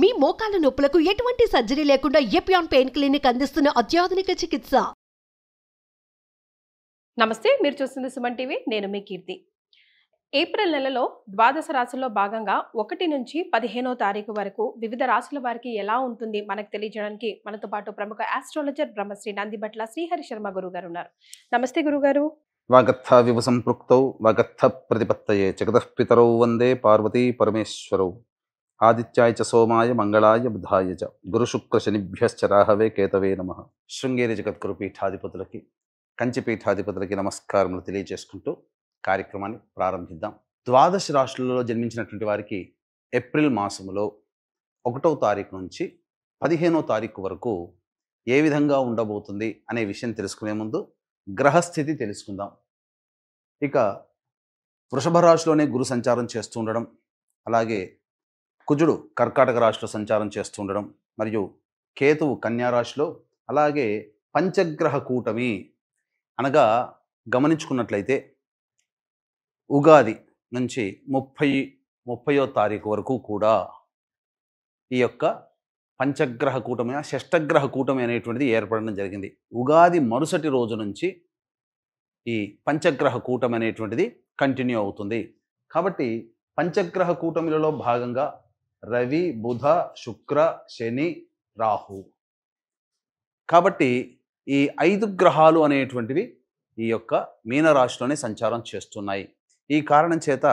మీ మోకాల నొప్పులకు ఎటువంటి సర్జరీ లేకుండా ఎపియాన్ పెయిన్ క్లినిక్ అందిస్తున్న అత్యాధునిక చికిత్స. నమస్తే, మీరు చూస్తుంది సుమన్ టీవీ. నేను మీ కీర్తి. ఏప్రిల్ నెలలో ద్వాదశ రాశుల్లో భాగంగా 1 నుంచి 15వ తారీఖు వరకు వివిధ రాశుల వారికి ఎలా ఉంటుంది మనకు తెలియజేయడానికి మనతో పాటు ప్రముఖ ఆస్ట్రాలజర్ బ్రహ్మశ్రీ నందిబట్ల శ్రీహరి శర్మ గురువు గారు ఉన్నారు. నమస్తే గురుగారు. వాగర్థ వివ సంపృక్తౌ వాగర్థ ప్రతిపత్తయే జగతః పితరౌ వందే పార్వతీ పరమేశ్వరౌ ఆదిత్యాయ చ సోమాయ మంగళాయ బుధాయ చ గురు శుక్ర శనిభ్యశ్చ రాహవే కేతవే నమః. శృంగేరి జగద్గురు పీఠాధిపతులకి కంచి పీఠాధిపతులకి నమస్కారములు తెలియజేసుకుంటూ కార్యక్రమాన్ని ప్రారంభిద్దాం. ద్వాదశ రాశులలో జన్మించినటువంటి వారికి ఏప్రిల్ మాసములో 1వ తారీఖు నుంచి 15వ తారీఖు వరకు ఏ విధంగా ఉండబోతుంది అనే విషయం తెలుసుకునే ముందు గ్రహస్థితి తెలుసుకుందాం. ఇక వృషభ రాశిలోనే గురు సంచారం చేస్తూ ఉండడం, అలాగే కుజుడు కర్కాటక రాశిలో సంచారం చేస్తూ ఉండడం, మరియు కేతువు కన్యా రాశిలో, అలాగే పంచగ్రహ కూటమి అనగా గమనించుకున్నట్లయితే ఉగాది నుంచి 30వ తారీఖు వరకు కూడా ఈ యొక్క పంచగ్రహ కూటమి షష్టగ్రహ కూటమి అనేటువంటిది ఏర్పడడం జరిగింది. ఉగాది మరుసటి రోజు నుంచి ఈ పంచగ్రహ కూటమి అనేటువంటిది కంటిన్యూ అవుతుంది. కాబట్టి పంచగ్రహ కూటమిలలో భాగంగా రవి, బుధ, శుక్ర, శని, రాహు. కాబట్టి ఈ 5 గ్రహాలు అనేటువంటివి ఈ యొక్క మీనరాశిలోనే సంచారం చేస్తున్నాయి. ఈ కారణం చేత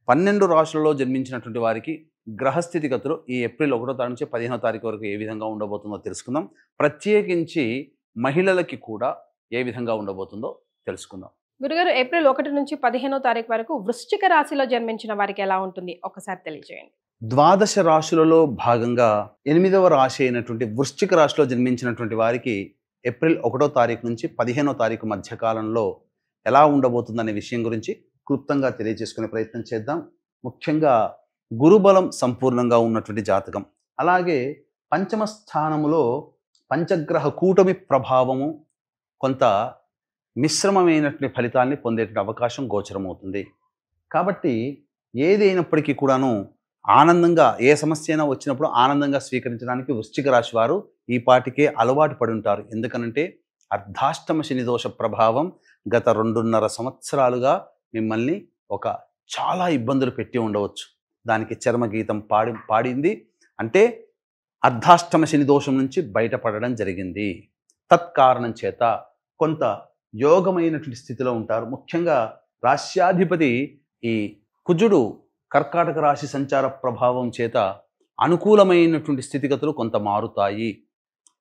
12 రాశులలో జన్మించినటువంటి వారికి గ్రహస్థితిగతులు ఈ ఏప్రిల్ 1వ తారీఖు నుంచి 15వ తారీఖు వరకు ఏ విధంగా ఉండబోతుందో తెలుసుకుందాం. ప్రత్యేకించి మహిళలకి కూడా ఏ విధంగా ఉండబోతుందో తెలుసుకుందాం. గురుగారు, ఏప్రిల్ 1 నుంచి 15వ తారీఖు వరకు వృశ్చిక రాశిలో జన్మించిన వారికి ఎలా ఉంటుంది ఒకసారి తెలియజేయండి. ద్వాదశ రాశులలో భాగంగా 8వ రాశి అయినటువంటి వృశ్చిక రాశిలో జన్మించినటువంటి వారికి ఏప్రిల్ 1వ తారీఖు నుంచి 15వ తారీఖు మధ్యకాలంలో ఎలా ఉండబోతుందనే విషయం గురించి క్లుప్తంగా తెలియజేసుకునే ప్రయత్నం చేద్దాం. ముఖ్యంగా గురుబలం సంపూర్ణంగా ఉన్నటువంటి జాతకం, అలాగే పంచమ స్థానములో పంచగ్రహ కూటమి ప్రభావము కొంత మిశ్రమమైనటువంటి ఫలితాన్ని పొందేటువంటి అవకాశం గోచరమవుతుంది. కాబట్టి ఏదైనప్పటికీ కూడాను ఆనందంగా, ఏ సమస్య అయినా వచ్చినప్పుడు ఆనందంగా స్వీకరించడానికి వృశ్చిక రాశి వారు ఈ పాటికే అలవాటు పడి ఉంటారు. ఎందుకనంటే అర్ధాష్టమ శని దోష ప్రభావం గత 2.5 సంవత్సరాలుగా మిమ్మల్ని చాలా ఇబ్బందులు పెట్టి ఉండవచ్చు. దానికి చర్మగీతం పాడింది అంటే అర్ధాష్టమ శని దోషం నుంచి బయటపడడం జరిగింది. తత్కారణం చేత కొంత యోగమైనటువంటి స్థితిలో ఉంటారు. ముఖ్యంగా రాశ్యాధిపతి ఈ కుజుడు కర్కాటక రాశి సంచార ప్రభావం చేత అనుకూలమైనటువంటి స్థితిగతులు కొంత మారుతాయి.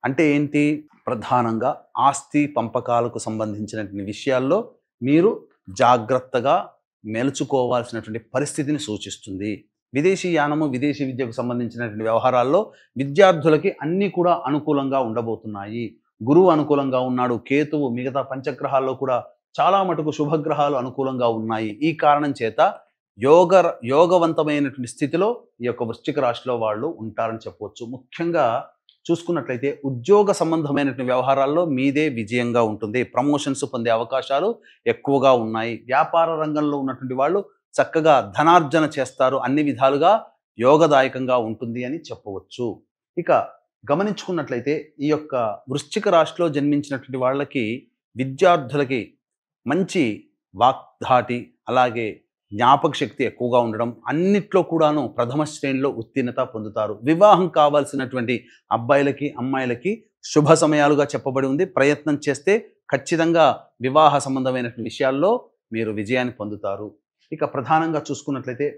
అంటే ఏంటి? ప్రధానంగా ఆస్తి పంపకాలకు సంబంధించినటువంటి విషయాల్లో మీరు జాగ్రత్తగా మెలుచుకోవాల్సినటువంటి పరిస్థితిని సూచిస్తుంది. విదేశీ యానము, విదేశీ విద్యకు సంబంధించినటువంటి వ్యవహారాల్లో విద్యార్థులకి అన్నీ కూడా అనుకూలంగా ఉండబోతున్నాయి. గురువు అనుకూలంగా ఉన్నాడు, కేతువు, మిగతా పంచగ్రహాల్లో కూడా చాలా మటుకు శుభగ్రహాలు అనుకూలంగా ఉన్నాయి. ఈ కారణం చేత యోగవంతమైనటువంటి స్థితిలో ఈ యొక్క వృశ్చిక రాశిలో వాళ్ళు ఉంటారని చెప్పవచ్చు. ముఖ్యంగా చూసుకున్నట్లయితే ఉద్యోగ సంబంధమైనటువంటి వ్యవహారాల్లో మీదే విజయంగా ఉంటుంది. ప్రమోషన్స్ పొందే అవకాశాలు ఎక్కువగా ఉన్నాయి. వ్యాపార రంగంలో ఉన్నటువంటి వాళ్ళు చక్కగా ధనార్జన చేస్తారు. అన్ని విధాలుగా యోగదాయకంగా ఉంటుంది అని చెప్పవచ్చు. ఇక గమనించుకున్నట్లయితే ఈ యొక్క వృశ్చిక రాశిలో జన్మించినటువంటి వాళ్ళకి, విద్యార్థులకి మంచి వాగ్ధాటి, అలాగే జ్ఞాపక శక్తి ఎక్కువగా ఉండడం, అన్నిట్లో కూడాను ప్రథమ శ్రేణిలో ఉత్తీర్ణత పొందుతారు. వివాహం కావాల్సినటువంటి అబ్బాయిలకి, అమ్మాయిలకి శుభ సమయాలుగా చెప్పబడి ఉంది. ప్రయత్నం చేస్తే ఖచ్చితంగా వివాహ సంబంధమైనటువంటి విషయాల్లో మీరు విజయాన్ని పొందుతారు. ఇక ప్రధానంగా చూసుకున్నట్లయితే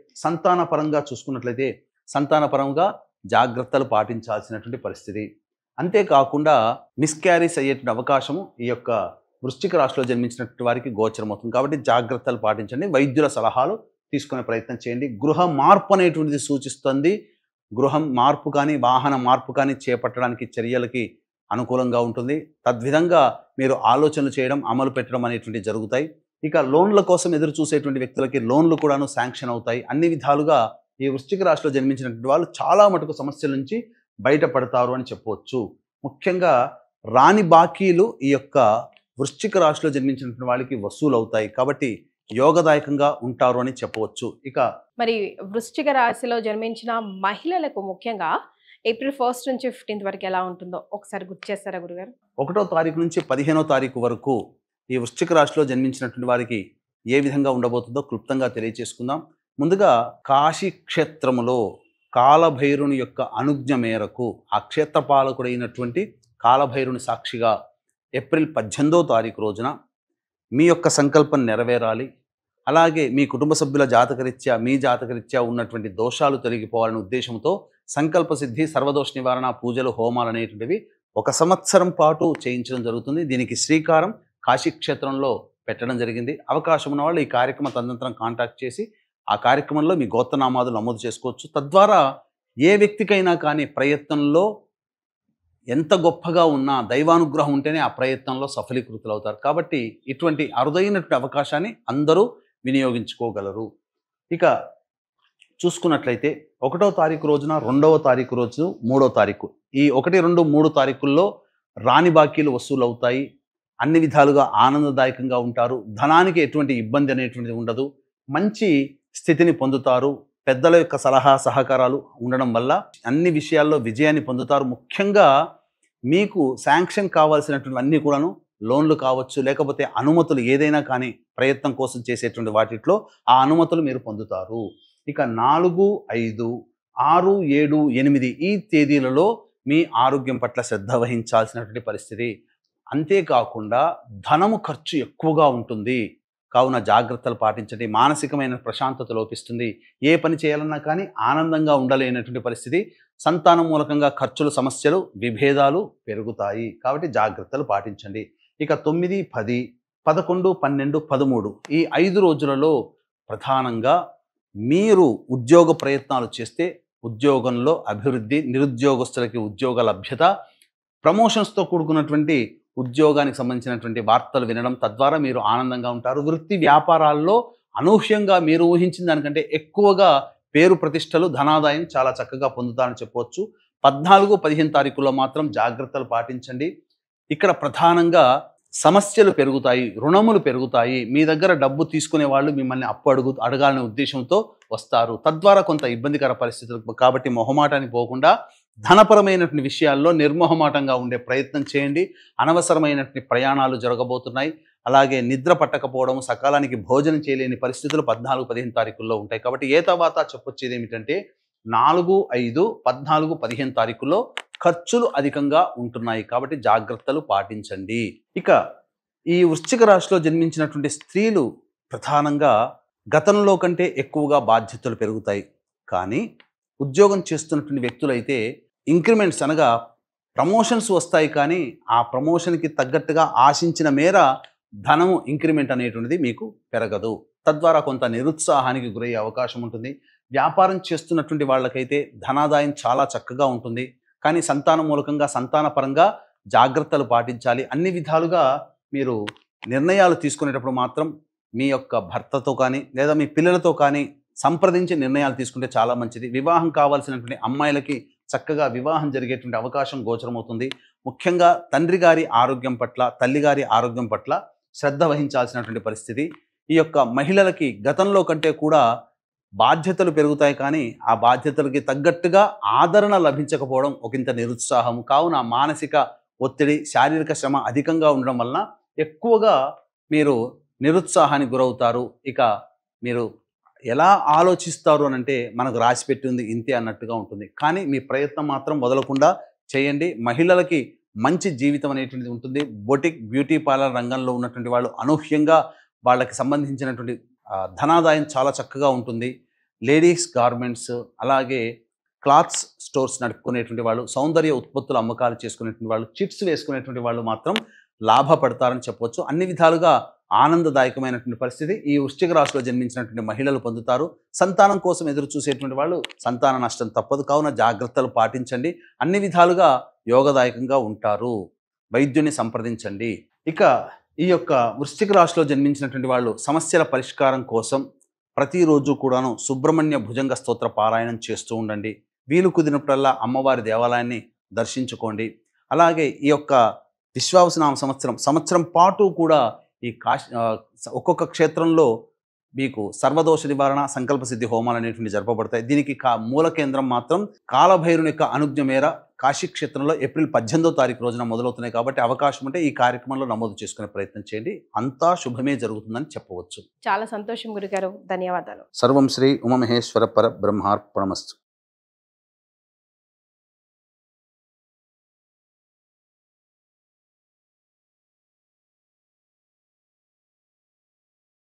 సంతానపరంగా జాగ్రత్తలు పాటించాల్సినటువంటి పరిస్థితి. అంతేకాకుండా మిస్క్యారీస్ అయ్యేటువంటి అవకాశము ఈ యొక్క వృశ్చిక రాశిలో జన్మించినటువంటి వారికి గోచరమవుతుంది. కాబట్టి జాగ్రత్తలు పాటించండి. వైద్యుల సలహాలు తీసుకునే ప్రయత్నం చేయండి. గృహ మార్పు అనేటువంటిది సూచిస్తుంది. గృహం మార్పు కానీ, వాహన మార్పు కానీ చేపట్టడానికి చర్యలకి అనుకూలంగా ఉంటుంది. తద్విధంగా మీరు ఆలోచనలు చేయడం, అమలు పెట్టడం అనేటువంటి జరుగుతాయి. ఇక లోన్ల కోసం ఎదురు చూసేటువంటి వ్యక్తులకి లోన్లు కూడాను శాంక్షన్ అవుతాయి. అన్ని విధాలుగా ఈ వృశ్చిక రాశిలో జన్మించినటువంటి వాళ్ళు చాలా మటుకు సమస్యల నుంచి బయటపడతారు అని చెప్పవచ్చు. ముఖ్యంగా రాని బాకీలు ఈ యొక్క వృశ్చిక రాశిలో జన్మించినటువంటి వాళ్ళకి వసూలు అవుతాయి. కాబట్టి యోగదాయకంగా ఉంటారు అని చెప్పవచ్చు. ఇక మరి వృశ్చిక రాశిలో జన్మించిన మహిళలకు ముఖ్యంగా ఏప్రిల్ 1 నుంచి 15 వరకు ఎలా ఉంటుందో ఒకసారి గుర్తు చేస్తారా గురుగారు? 1వ తారీఖు నుంచి 15వ తారీఖు వరకు ఈ వృశ్చిక రాశిలో జన్మించినటువంటి వారికి ఏ విధంగా ఉండబోతుందో క్లుప్తంగా తెలియజేసుకుందాం. ముందుగా కాశీ క్షేత్రములో కాలభైరుని యొక్క అనుజ్ఞ మేరకు ఆ క్షేత్రపాలకుడైనటువంటి కాలభైరుని సాక్షిగా ఏప్రిల్ 18వ తారీఖు రోజున మీ యొక్క సంకల్పం నెరవేరాలి. అలాగే మీ కుటుంబ సభ్యుల జాతకరీత్యా మీ జాతకరీత్యా ఉన్నటువంటి దోషాలు తొలగిపోవాలనే ఉద్దేశంతో సంకల్ప సిద్ధి, సర్వదోష నివారణ పూజలు, హోమాలు అనేటువంటివి 1 సంవత్సరం పాటు చేయించడం జరుగుతుంది. దీనికి శ్రీకారం కాశీక్షేత్రంలో పెట్టడం జరిగింది. అవకాశం ఉన్న వాళ్ళు ఈ కార్యక్రమ తదనంతరం కాంటాక్ట్ చేసి ఆ కార్యక్రమంలో మీ గోత్రనామాలు నమోదు చేసుకోవచ్చు. తద్వారా ఏ వ్యక్తికైనా కానీ ప్రయత్నంలో ఎంత గొప్పగా ఉన్నా దైవానుగ్రహం ఉంటేనే ఆ ప్రయత్నంలో సఫలీకృతులు అవుతారు. కాబట్టి ఇటువంటి అరుదైనటువంటి అవకాశాన్ని అందరూ వినియోగించుకోగలరు. ఇక చూసుకున్నట్లయితే 1వ తారీఖు రోజున, 2వ తారీఖు రోజు, 3వ తారీఖు ఈ 1, 2, 3 తారీఖుల్లో రాని బాకీలు వసూలు అవుతాయి. అన్ని విధాలుగా ఆనందదాయకంగా ఉంటారు. ధనానికి ఎటువంటి ఇబ్బంది అనేటువంటిది ఉండదు. మంచి స్థితిని పొందుతారు. పెద్దల యొక్క సలహా సహకారాలు ఉండడం వల్ల అన్ని విషయాల్లో విజయాన్ని పొందుతారు. ముఖ్యంగా మీకు శాంక్షన్ కావాల్సినటువంటి అన్నీ కూడాను లోన్లు కావచ్చు, లేకపోతే అనుమతులు ఏదైనా కానీ ప్రయత్నం కోసం చేసేటువంటి వాటిలో ఆ అనుమతులు మీరు పొందుతారు. ఇక 4, 5, 6, 7, 8 ఈ తేదీలలో మీ ఆరోగ్యం పట్ల శ్రద్ధ వహించాల్సినటువంటి పరిస్థితి. అంతేకాకుండా ధనము ఖర్చు ఎక్కువగా ఉంటుంది. కావున జాగ్రత్తలు పాటించండి. మానసికమైన ప్రశాంతత లోపిస్తుంది. ఏ పని చేయాలన్నా కానీ ఆనందంగా ఉండలేనటువంటి పరిస్థితి. సంతానం మూలకంగా ఖర్చులు, సమస్యలు, విభేదాలు పెరుగుతాయి. కాబట్టి జాగ్రత్తలు పాటించండి. ఇక 9, 10, 11, 12, 13 ఈ 5 రోజులలో ప్రధానంగా మీరు ఉద్యోగ ప్రయత్నాలు చేస్తే ఉద్యోగంలో అభివృద్ధి, నిరుద్యోగస్తులకి ఉద్యోగ లభ్యత, ప్రమోషన్స్తో కూడుకున్నటువంటి ఉద్యోగానికి సంబంధించినటువంటి వార్తలు వినడం, తద్వారా మీరు ఆనందంగా ఉంటారు. వృత్తి వ్యాపారాల్లో అనూహ్యంగా మీరు ఊహించిన దానికంటే ఎక్కువగా పేరు ప్రతిష్టలు, ధనాదాయం చాలా చక్కగా పొందుతారని చెప్పవచ్చు. 14, 15 తారీఖుల్లో మాత్రం జాగ్రత్తలు పాటించండి. ఇక్కడ ప్రధానంగా సమస్యలు పెరుగుతాయి, రుణములు పెరుగుతాయి. మీ దగ్గర డబ్బు తీసుకునే వాళ్ళు మిమ్మల్ని అప్పు అడగాలనే ఉద్దేశంతో వస్తారు. తద్వారా కొంత ఇబ్బందికర పరిస్థితులు. కాబట్టి మొహమాటానికి పోకుండా ధనపరమైనటువంటి విషయాల్లో నిర్మోహమాటంగా ఉండే ప్రయత్నం చేయండి. అనవసరమైనటువంటి ప్రయాణాలు జరగబోతున్నాయి. అలాగే నిద్ర పట్టకపోవడం, సకాలానికి భోజనం చేయలేని పరిస్థితులు 14, 15 తారీఖుల్లో ఉంటాయి. కాబట్టి ఏ తర్వాత చెప్పొచ్చేది ఏమిటంటే 4, 5, 14, 15 తారీఖుల్లో ఖర్చులు అధికంగా ఉంటున్నాయి. కాబట్టి జాగ్రత్తలు పాటించండి. ఇక ఈ వృశ్చిక రాశిలో జన్మించినటువంటి స్త్రీలు ప్రధానంగా గతంలో కంటే ఎక్కువగా బాధ్యతలు పెరుగుతాయి. కానీ ఉద్యోగం చేస్తున్నటువంటి వ్యక్తులైతే ఇంక్రిమెంట్స్ అనగా ప్రమోషన్స్ వస్తాయి. కానీ ఆ ప్రమోషన్కి తగ్గట్టుగా ఆశించిన మేర ధనము ఇంక్రిమెంట్ అనేటువంటిది మీకు పెరగదు. తద్వారా కొంత నిరుత్సాహానికి గురయ్యే అవకాశం ఉంటుంది. వ్యాపారం చేస్తున్నటువంటి వాళ్ళకైతే ధనాదాయం చాలా చక్కగా ఉంటుంది. కానీ సంతాన మూలకంగా, సంతానపరంగా జాగ్రత్తలు పాటించాలి. అన్ని విధాలుగా మీరు నిర్ణయాలు తీసుకునేటప్పుడు మాత్రం మీ యొక్క భర్తతో కానీ లేదా మీ పిల్లలతో కానీ సంప్రదించి నిర్ణయాలు తీసుకుంటే చాలా మంచిది. వివాహం కావాల్సినటువంటి అమ్మాయిలకి చక్కగా వివాహం జరిగేటువంటి అవకాశం గోచరమవుతుంది. ముఖ్యంగా తండ్రి గారి ఆరోగ్యం పట్ల, తల్లిగారి ఆరోగ్యం పట్ల శ్రద్ధ వహించాల్సినటువంటి పరిస్థితి. ఈ యొక్క మహిళలకి గతంలో కంటే కూడా బాధ్యతలు పెరుగుతాయి. కానీ ఆ బాధ్యతలకి తగ్గట్టుగా ఆదరణ లభించకపోవడం ఒకంత నిరుత్సాహం. కావున మానసిక ఒత్తిడి, శారీరక శ్రమ అధికంగా ఉండడం వలన ఎక్కువగా మీరు నిరుత్సాహానికి గురవుతారు. ఇక మీరు ఎలా ఆలోచిస్తారు అని అంటే మనకు రాసి పెట్టింది ఇంతే అన్నట్టుగా ఉంటుంది. కానీ మీ ప్రయత్నం మాత్రం వదలకుండా చేయండి. మహిళలకి మంచి జీవితం అనేటువంటిది ఉంటుంది. బొటిక్, బ్యూటీ పార్లర్ రంగంలో ఉన్నటువంటి వాళ్ళు అనూహ్యంగా వాళ్ళకి సంబంధించినటువంటి ధనాదాయం చాలా చక్కగా ఉంటుంది. లేడీస్ గార్మెంట్స్, అలాగే క్లాత్స్ స్టోర్స్ నడుపుకునేటువంటి వాళ్ళు, సౌందర్య ఉత్పత్తుల అమ్మకాలు చేసుకునేటువంటి వాళ్ళు, చిట్స్ వేసుకునేటువంటి వాళ్ళు మాత్రం లాభపడతారని చెప్పవచ్చు. అన్ని విధాలుగా ఆనందదాయకమైనటువంటి పరిస్థితి ఈ వృశ్చిక రాశిలో జన్మించినటువంటి మహిళలు పొందుతారు. సంతానం కోసం ఎదురు చూసేటువంటి వాళ్ళు సంతాన నష్టం తప్పదు. కావున జాగ్రత్తలు పాటించండి. అన్ని విధాలుగా యోగదాయకంగా ఉంటారు. వైద్యుని సంప్రదించండి. ఇక ఈ యొక్క వృశ్చిక రాశిలో జన్మించినటువంటి వాళ్ళు సమస్యల పరిష్కారం కోసం ప్రతిరోజు కూడాను సుబ్రహ్మణ్య భుజంగ స్తోత్ర పారాయణం చేస్తూ ఉండండి. వీలు కుదిరినప్పుడల్లా అమ్మవారి దేవాలయాన్ని దర్శించుకోండి. అలాగే ఈ యొక్క విశ్వావసునామ సంవత్సరం పాటు కూడా ఈ ఒక్కొక్క క్షేత్రంలో మీకు సర్వదోష నివారణ సంకల్ప సిద్ధి హోమాలు అనేటువంటి జరపబడతాయి. దీనికి మూల కేంద్రం మాత్రం కాలభైరుని యొక్క అనుజ్ఞ మేర కాశీక్షేత్రంలో ఏప్రిల్ 18వ తారీఖు రోజున మొదలవుతున్నాయి. కాబట్టి అవకాశం ఉంటే ఈ కార్యక్రమంలో నమోదు చేసుకునే ప్రయత్నం చేయండి. అంతా శుభమే జరుగుతుందని చెప్పవచ్చు. చాలా సంతోషం గురుగారు, ధన్యవాదాలు. సర్వం శ్రీ ఉమామహేశ్వర పర బ్రహ్మార్పణమస్తు.